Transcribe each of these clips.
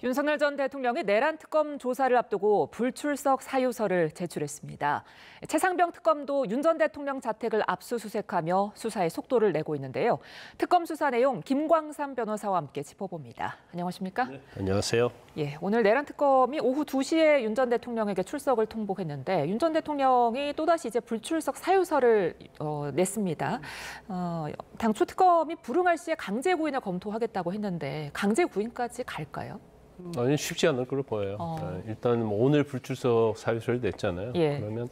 윤석열 전 대통령이 내란 특검 조사를 앞두고 불출석 사유서를 제출했습니다. 최상병 특검도 윤 전 대통령 자택을 압수수색하며 수사에 속도를 내고 있는데요. 특검 수사 내용 김광삼 변호사와 함께 짚어봅니다. 안녕하십니까? 네, 안녕하세요. 예, 오늘 내란 특검이 오후 2시에 윤 전 대통령에게 출석을 통보했는데 윤 전 대통령이 또다시 이제 불출석 사유서를 냈습니다. 당초 특검이 불응할 시에 강제 구인을 검토하겠다고 했는데 강제 구인까지 갈까요? 아니, 쉽지 않을 걸로 보여요. 일단 뭐 오늘 불출석 사유서를 냈잖아요. 예. 그러면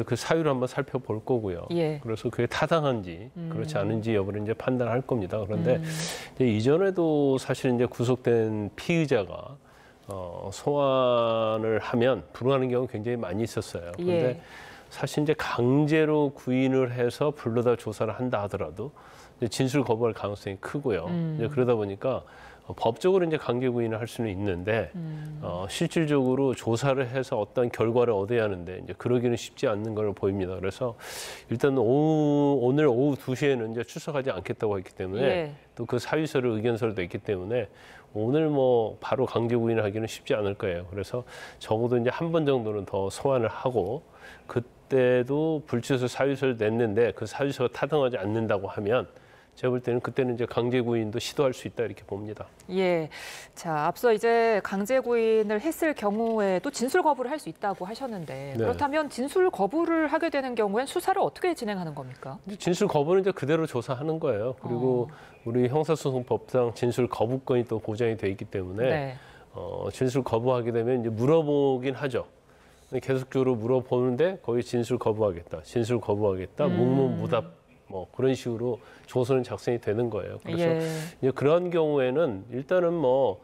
그 사유를 한번 살펴볼 거고요. 예. 그래서 그게 타당한지 그렇지 않은지 여부를 이제 판단할 겁니다. 그런데 이제 이전에도 사실 이제 구속된 피의자가 소환을 하면 불응하는 경우 굉장히 많이 있었어요. 그런데 예. 사실 이제 강제로 구인을 해서 불러다 조사를 한다 하더라도 이제 진술 거부할 가능성이 크고요. 이제 그러다 보니까 법적으로 이제 강제 구인을 할 수는 있는데 실질적으로 조사를 해서 어떤 결과를 얻어야 하는데 이제 그러기는 쉽지 않는 걸로 보입니다. 그래서 일단 오늘 오후 2시에는 이제 출석하지 않겠다고 했기 때문에 예. 또 그 사유서를 의견서를 냈기 때문에 오늘 뭐 바로 강제 구인을 하기는 쉽지 않을 거예요. 그래서 적어도 이제 한 번 정도는 더 소환을 하고 그때도 불출석 사유서를 냈는데 그 사유서가 타당하지 않는다고 하면 제가 볼 때는 그때는 이제 강제 구인도 시도할 수 있다 이렇게 봅니다. 예. 자, 앞서 이제 강제 구인을 했을 경우에도 진술 거부를 할 수 있다고 하셨는데 네. 그렇다면 진술 거부를 하게 되는 경우엔 수사를 어떻게 진행하는 겁니까? 진술 거부는 이제 그대로 조사하는 거예요. 그리고 우리 형사소송법상 진술 거부권이 또 보장이 돼 있기 때문에 네. 진술 거부하게 되면 이제 물어보긴 하죠. 계속적으로 물어보는데 거의 진술 거부하겠다, 진술 거부하겠다, 묵묵무답 뭐 그런 식으로 조서는 작성이 되는 거예요. 그래서 예. 이제 그런 경우에는 일단은 뭐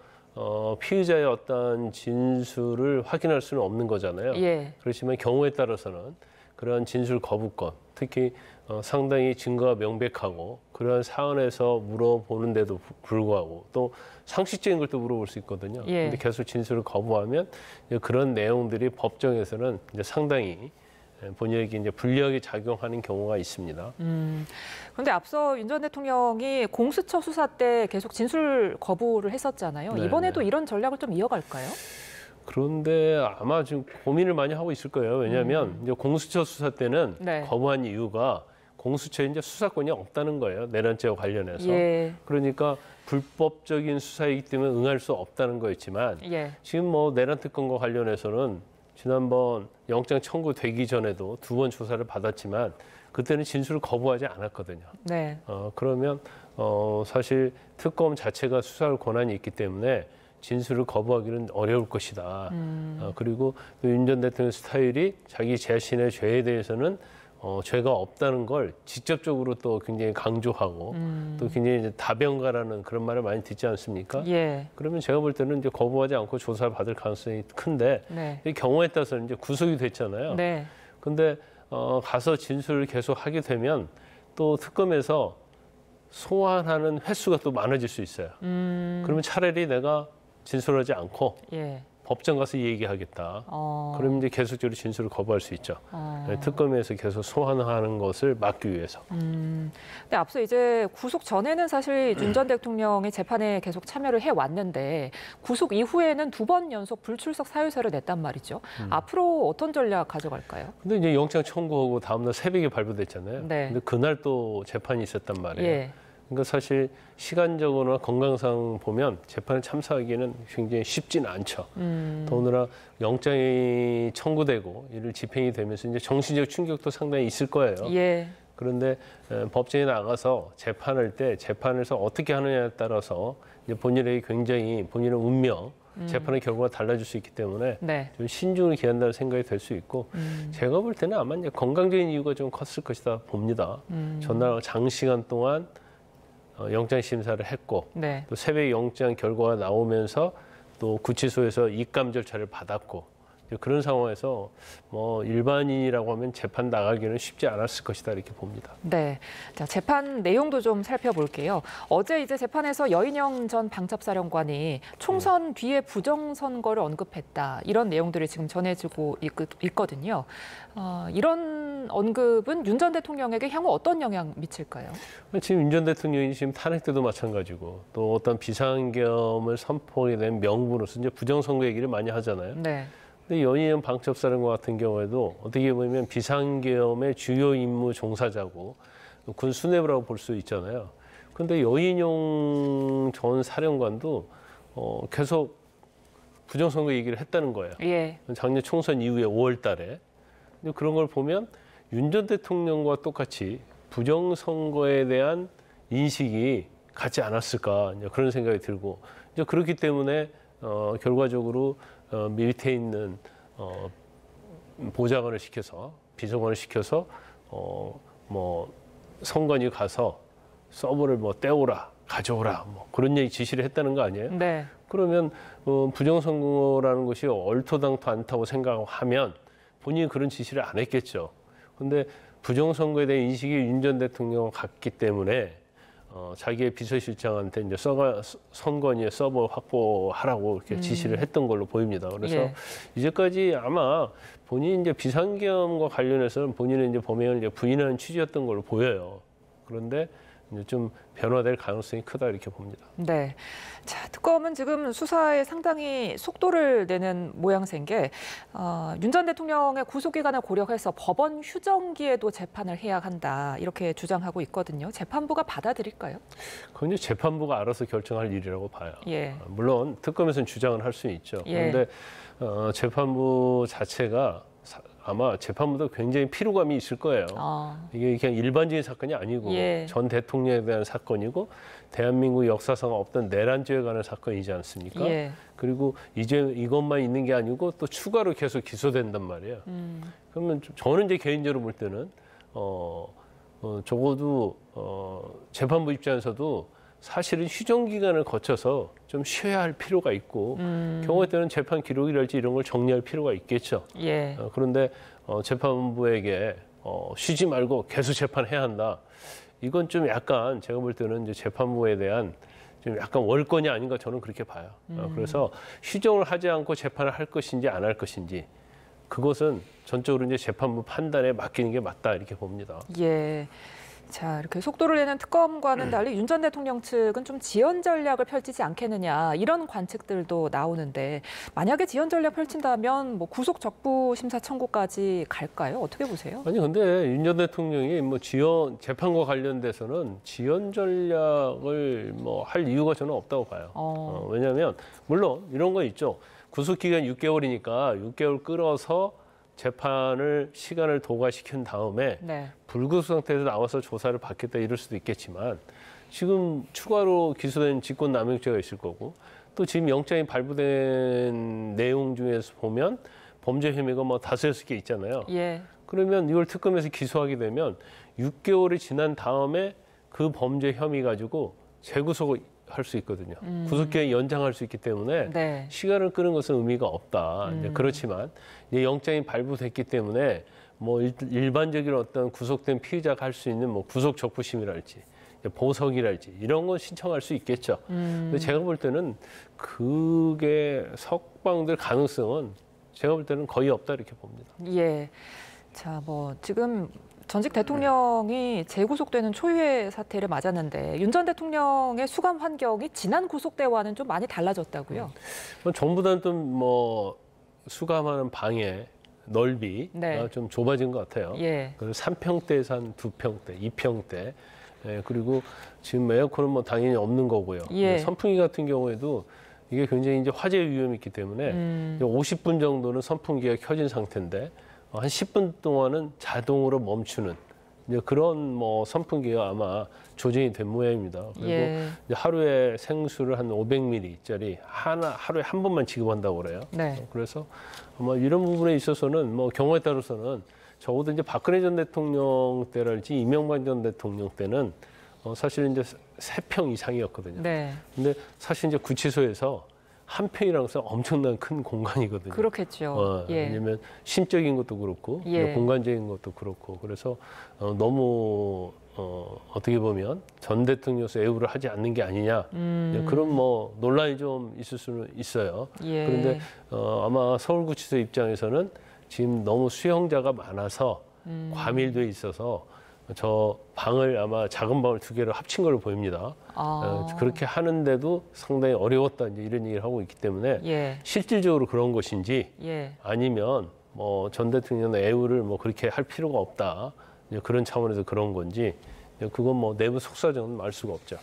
피의자의 어떤 진술을 확인할 수는 없는 거잖아요. 예. 그렇지만 경우에 따라서는 그런 진술 거부권, 특히 상당히 증거가 명백하고 그런 사안에서 물어보는데도 불구하고 또 상식적인 걸 또 물어볼 수 있거든요. 예. 근데 계속 진술을 거부하면 이제 그런 내용들이 법정에서는 이제 상당히 본인에게 이제 불리하게 작용하는 경우가 있습니다. 그런데 앞서 윤 전 대통령이 공수처 수사 때 계속 진술 거부를 했었잖아요. 네, 이번에도 네. 이런 전략을 좀 이어갈까요? 그런데 아마 지금 고민을 많이 하고 있을 거예요. 왜냐하면 이제 공수처 수사 때는 네. 거부한 이유가 공수처에 이제 수사권이 없다는 거예요. 내란죄와 관련해서. 예. 그러니까 불법적인 수사이기 때문에 응할 수 없다는 거였지만 예. 지금 뭐 내란 특검과 관련해서는 지난번 영장 청구되기 전에도 2번 조사를 받았지만 그때는 진술을 거부하지 않았거든요. 네. 그러면 사실 특검 자체가 수사할 권한이 있기 때문에 진술을 거부하기는 어려울 것이다. 그리고 윤 전 대통령 스타일이 자기 자신의 죄에 대해서는 죄가 없다는 걸 직접적으로 또 굉장히 강조하고 또 굉장히 이제 다변가라는 그런 말을 많이 듣지 않습니까? 예. 그러면 제가 볼 때는 이제 거부하지 않고 조사를 받을 가능성이 큰데 네. 이 경우에 따라서는 이제 구속이 됐잖아요. 네. 근데 가서 진술을 계속 하게 되면 또 특검에서 소환하는 횟수가 또 많아질 수 있어요. 그러면 차라리 내가 진술하지 않고 예. 법정 가서 얘기하겠다. 그러면 이제 계속적으로 진술을 거부할 수 있죠. 특검에서 계속 소환하는 것을 막기 위해서. 근데 앞서 이제 구속 전에는 사실 윤 전 대통령이 재판에 계속 참여를 해왔는데 구속 이후에는 2번 연속 불출석 사유서를 냈단 말이죠. 앞으로 어떤 전략 가져갈까요? 근데 이제 영장 청구하고 다음날 새벽에 발부됐잖아요. 네. 근데 그날 또 재판이 있었단 말이에요. 예. 그러니까 사실 시간적으로나 건강상 보면 재판에 참석하기는 굉장히 쉽지는 않죠. 더구나 영장이 청구되고 이를 집행이 되면서 이제 정신적 충격도 상당히 있을 거예요. 예. 그런데 법정에 나가서 재판할 때 재판에서 어떻게 하느냐에 따라서 이제 본인에게 굉장히 본인의 운명, 재판의 결과가 달라질 수 있기 때문에 네. 좀 신중을 기한다는 생각이 들 수 있고 제가 볼 때는 아마 이제 건강적인 이유가 좀 컸을 것이다 봅니다. 전날 장시간 동안 영장 심사를 했고 네. 또 새벽 영장 결과가 나오면서 또 구치소에서 입감 절차를 받았고 그런 상황에서 뭐 일반인이라고 하면 재판 나가기는 쉽지 않았을 것이다 이렇게 봅니다. 네, 자 재판 내용도 좀 살펴볼게요. 어제 이제 재판에서 여인영 전 방첩사령관이 총선 뒤에 부정선거를 언급했다 이런 내용들이 지금 전해지고 있거든요. 이런 언급은 윤 전 대통령에게 향후 어떤 영향 미칠까요? 지금 윤 전 대통령이 지금 탄핵 때도 마찬가지고 또 어떤 비상계엄을 선포하게 된 명분으로서 이제 부정선거 얘기를 많이 하잖아요. 네. 근데 연이은 방첩사령관 같은 경우에도 어떻게 보면 비상계엄의 주요 임무 종사자고 군 수뇌부라고 볼 수 있잖아요. 그런데 여인용 전 사령관도 계속 부정선거 얘기를 했다는 거예요. 예. 작년 총선 이후에 5월 달에. 근데 그런 걸 보면 윤 전 대통령과 똑같이 부정선거에 대한 인식이 같지 않았을까 그런 생각이 들고 이제 그렇기 때문에 결과적으로 밑에 있는 보좌관을 시켜서 비서관을 시켜서 뭐 선관위 가서 서버를 뭐 떼오라 가져오라 뭐 그런 얘기 지시를 했다는 거 아니에요? 네. 그러면 부정선거라는 것이 얼토당토 않다고 생각하면 본인이 그런 지시를 안 했겠죠. 근데 부정선거에 대한 인식이 윤 전 대통령과 같기 때문에 자기의 비서실장한테 이제 선관위에 서버 확보하라고 이렇게 지시를 했던 걸로 보입니다. 그래서 예. 이제까지 아마 본인이 이제 비상계엄과 관련해서는 본인은 이제 범행을 이제 부인하는 취지였던 걸로 보여요. 그런데 이제 좀 변화될 가능성이 크다 이렇게 봅니다. 네. 자, 특검은 지금 수사에 상당히 속도를 내는 모양새인 게 윤 전 대통령의 구속기간을 고려해서 법원 휴정기에도 재판을 해야 한다 이렇게 주장하고 있거든요. 재판부가 받아들일까요? 그건 이제 재판부가 알아서 결정할 일이라고 봐요. 예. 물론 특검에서는 주장을 할 수는 있죠. 예. 그런데 재판부 자체가 아마 재판부도 굉장히 피로감이 있을 거예요. 이게 그냥 일반적인 사건이 아니고 예. 전 대통령에 대한 사건이고 대한민국 역사상 없던 내란죄에 관한 사건이지 않습니까? 예. 그리고 이제 이것만 있는 게 아니고 또 추가로 계속 기소된단 말이에요. 그러면 저는 이제 개인적으로 볼 때는 적어도 재판부 입장에서도 사실은 휴정 기간을 거쳐서 좀 쉬어야 할 필요가 있고 경우에 따른 재판 기록이랄지 이런 걸 정리할 필요가 있겠죠. 예. 그런데 재판부에게 쉬지 말고 계속 재판해야 한다. 이건 좀 약간 제가 볼 때는 이제 재판부에 대한 좀 약간 월권이 아닌가 저는 그렇게 봐요. 그래서 휴정을 하지 않고 재판을 할 것인지 안 할 것인지 그것은 전적으로 이제 재판부 판단에 맡기는 게 맞다 이렇게 봅니다. 예. 자, 이렇게 속도를 내는 특검과는 달리 윤 전 대통령 측은 좀 지연 전략을 펼치지 않겠느냐 이런 관측들도 나오는데 만약에 지연 전략 펼친다면 뭐 구속 적부 심사 청구까지 갈까요? 어떻게 보세요? 아니 근데 윤 전 대통령이 뭐 재판과 관련돼서는 지연 전략을 뭐 할 이유가 저는 없다고 봐요. 왜냐하면 물론 이런 거 있죠. 구속 기간 6개월이니까 6개월 끌어서 재판을 시간을 도과시킨 다음에 네. 불구속 상태에서 나와서 조사를 받겠다 이럴 수도 있겠지만 지금 추가로 기소된 직권남용죄가 있을 거고 또 지금 영장이 발부된 내용 중에서 보면 범죄 혐의가 뭐 5-6개 있잖아요. 예. 그러면 이걸 특검에서 기소하게 되면 6개월이 지난 다음에 그 범죄 혐의 가지고 재구속을 할 수 있거든요. 구속기간 연장할 수 있기 때문에 네. 시간을 끄는 것은 의미가 없다. 이제 그렇지만 이제 영장이 발부됐기 때문에 뭐 일반적인 어떤 구속된 피의자가 할 수 있는 뭐 구속 적부심이랄지 보석이랄지 이런 건 신청할 수 있겠죠. 근데 제가 볼 때는 그게 석방될 가능성은 제가 볼 때는 거의 없다 이렇게 봅니다. 예. 자, 뭐 지금 전직 대통령이 재구속되는 초유의 사태를 맞았는데 윤 전 대통령의 수감 환경이 지난 구속 때와는 좀 많이 달라졌다고요? 전보다는 좀 뭐 수감하는 방의 넓이 네. 좀 좁아진 것 같아요. 예. 그래서 3평대에서 한 2평대, 2평대. 예, 그리고 지금 에어컨은 뭐 당연히 없는 거고요. 예. 선풍기 같은 경우에도 이게 굉장히 이제 화재 위험이 있기 때문에 50분 정도는 선풍기가 켜진 상태인데 한 10분 동안은 자동으로 멈추는 이제 그런 뭐 선풍기가 아마 조정이 된 모양입니다. 그리고 예. 이제 하루에 생수를 한 500ml짜리 하루에 한 번만 지급한다고 그래요. 네. 그래서 아마 이런 부분에 있어서는 뭐 경우에 따라서는 적어도 이제 박근혜 전 대통령 때랄지 이명박 전 대통령 때는 사실 이제 3평 이상이었거든요. 네. 근데 사실 이제 구치소에서 한 평이라는 것은 엄청난 큰 공간이거든요. 그렇겠죠. 예. 왜냐하면 심적인 것도 그렇고 예. 공간적인 것도 그렇고 그래서 너무 어떻게 보면 전 대통령에서 애우를 하지 않는 게 아니냐 그런 뭐 논란이 좀 있을 수는 있어요. 예. 그런데 아마 서울구치소 입장에서는 지금 너무 수용자가 많아서 과밀돼 있어서 저 방을 아마 작은 방을 2개를 합친 걸로 보입니다. 그렇게 하는데도 상당히 어려웠다 이제 이런 얘기를 하고 있기 때문에 예. 실질적으로 그런 것인지 예. 아니면 뭐 전 대통령의 애우를 뭐 그렇게 할 필요가 없다 이제 그런 차원에서 그런 건지 그건 뭐 내부 속사정은 알 수가 없죠.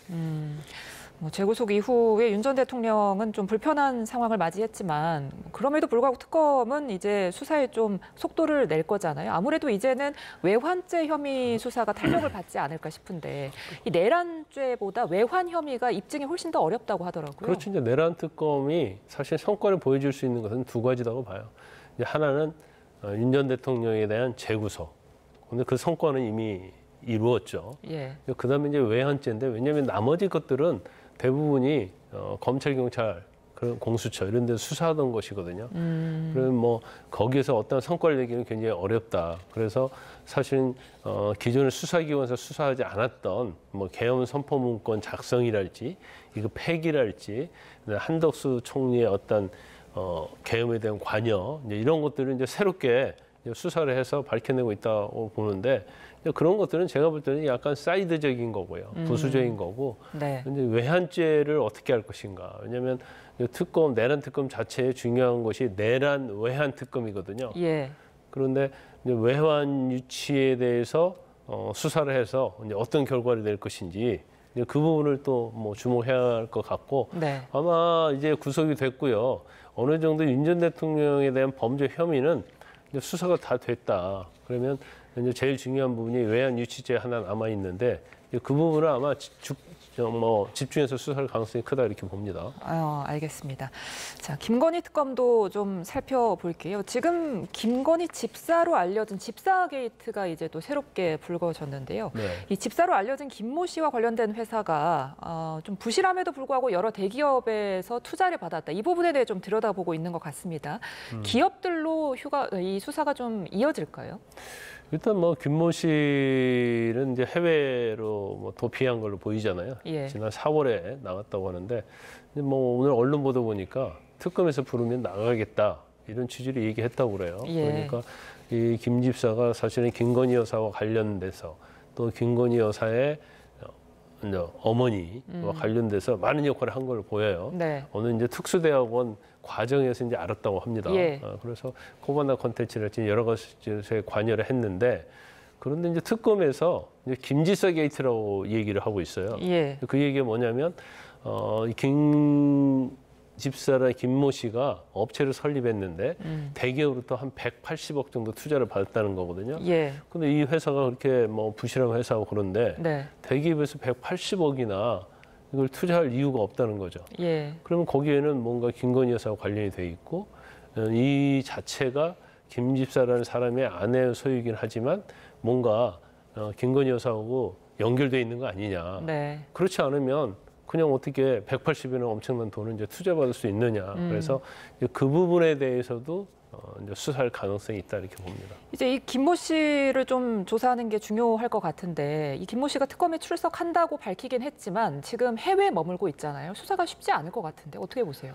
뭐 재구속 이후에 윤 전 대통령은 좀 불편한 상황을 맞이했지만 그럼에도 불구하고 특검은 이제 수사에 좀 속도를 낼 거잖아요. 아무래도 이제는 외환죄 혐의 수사가 탄력을 받지 않을까 싶은데 이 내란죄보다 외환 혐의가 입증이 훨씬 더 어렵다고 하더라고요. 그렇죠. 이제 내란 특검이 사실 성과를 보여줄 수 있는 것은 2가지라고 봐요. 이제 하나는 윤 전 대통령에 대한 재구속. 근데 그 성과는 이미 이루었죠. 예. 그다음에 이제 외환죄인데 왜냐하면 나머지 것들은 대부분이 검찰, 경찰, 그런 공수처 이런 데서 수사하던 것이거든요. 그러면 뭐 거기에서 어떤 성과를 내기는 굉장히 어렵다. 그래서 사실 기존의 수사기관에서 수사하지 않았던 뭐 계엄 선포 문건 작성이랄지 이거 폐기랄지 한덕수 총리의 어떤 계엄에 대한 관여 이제 이런 것들을 이제 새롭게 수사를 해서 밝혀내고 있다고 보는데 그런 것들은 제가 볼 때는 약간 사이드적인 거고요. 부수적인 거고. 네. 근데 외환죄를 어떻게 할 것인가. 왜냐하면 특검, 내란 특검 자체에 중요한 것이 내란 외환 특검이거든요. 예. 그런데 이제 외환 유치에 대해서 수사를 해서 이제 어떤 결과를 낼 것인지 이제 그 부분을 또 뭐 주목해야 할 것 같고 네. 아마 이제 구속이 됐고요. 어느 정도 윤 전 대통령에 대한 범죄 혐의는 이제 수사가 다 됐다. 그러면 이제 제일 중요한 부분이 외환 유치죄 하나 남아 있는데 그 부분을 아마 집중해서 수사할 가능성이 크다 이렇게 봅니다. 알겠습니다. 자, 김건희 특검도 좀 살펴볼게요. 지금 김건희 집사로 알려진 집사 게이트가 이제 또 새롭게 불거졌는데요. 네. 이 집사로 알려진 김모 씨와 관련된 회사가 좀 부실함에도 불구하고 여러 대기업에서 투자를 받았다. 이 부분에 대해 좀 들여다보고 있는 것 같습니다. 기업들로 이 수사가 좀 이어질까요? 일단 뭐 김모 씨는 이제 해외로 뭐 도피한 걸로 보이잖아요. 예. 지난 4월에 나갔다고 하는데 뭐 오늘 언론 보도 보니까 특검에서 부르면 나가겠다 이런 취지로 얘기했다고 그래요. 예. 그러니까 이 김 집사가 사실은 김건희 여사와 관련돼서 또 김건희 여사의 어머니와 관련돼서 많은 역할을 한 걸로 보여요. 네. 오늘 이제 특수대학원 과정에서 이제 알았다고 합니다. 예. 그래서 코바나 콘텐츠랄지 여러 가지에 관여를 했는데 그런데 이제 특검에서 이제 김지사 게이트라고 얘기를 하고 있어요. 예. 그 얘기가 뭐냐면 김 집사랑 김모 씨가 업체를 설립했는데 대기업으로부터 한 180억 정도 투자를 받았다는 거거든요. 예. 근데 이 회사가 그렇게 뭐 부실한 회사고 그런데 네. 대기업에서 180억이나 이걸 투자할 이유가 없다는 거죠. 예. 그러면 거기에는 뭔가 김건희 여사와 관련이 돼 있고 이 자체가 김 집사라는 사람의 아내의 소유이긴 하지만 뭔가 김건희 여사하고 연결돼 있는 거 아니냐. 네. 그렇지 않으면 그냥 어떻게 180여는 엄청난 돈을 이제 투자받을 수 있느냐. 그래서 그 부분에 대해서도 이제 수사할 가능성이 있다 이렇게 봅니다. 이제 이 김모 씨를 좀 조사하는 게 중요할 것 같은데 이 김모 씨가 특검에 출석한다고 밝히긴 했지만 지금 해외에 머물고 있잖아요. 수사가 쉽지 않을 것 같은데 어떻게 보세요?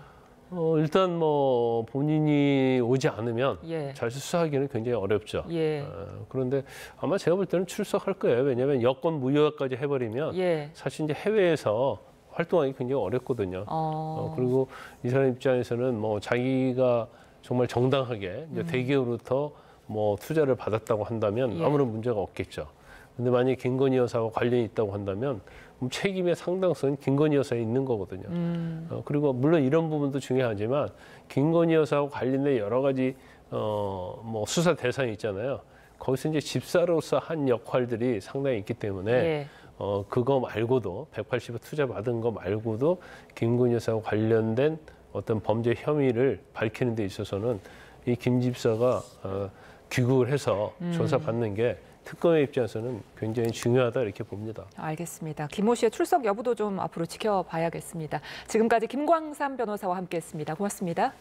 일단 뭐 본인이 오지 않으면 예. 잘 수사하기는 굉장히 어렵죠. 예. 그런데 아마 제가 볼 때는 출석할 거예요. 왜냐하면 여권 무효화까지 해버리면 예. 사실 이제 해외에서 활동하기 굉장히 어렵거든요. 그리고 이 사람 입장에서는 뭐 자기가 정말 정당하게 이제 대기업으로부터 뭐 투자를 받았다고 한다면 예. 아무런 문제가 없겠죠. 근데 만약에 김건희 여사와 관련이 있다고 한다면 책임의 상당성은 김건희 여사에 있는 거거든요. 그리고 물론 이런 부분도 중요하지만 김건희 여사와 관련된 여러 가지 뭐 수사 대상이 있잖아요. 거기서 이제 집사로서 한 역할들이 상당히 있기 때문에 예. 그거 말고도 180억 투자 받은 거 말고도 김건희 여사와 관련된 어떤 범죄 혐의를 밝히는 데 있어서는 이 김 집사가 귀국을 해서 조사받는 게 특검의 입장에서는 굉장히 중요하다 이렇게 봅니다. 알겠습니다. 김모 씨의 출석 여부도 좀 앞으로 지켜봐야겠습니다. 지금까지 김광삼 변호사와 함께했습니다. 고맙습니다.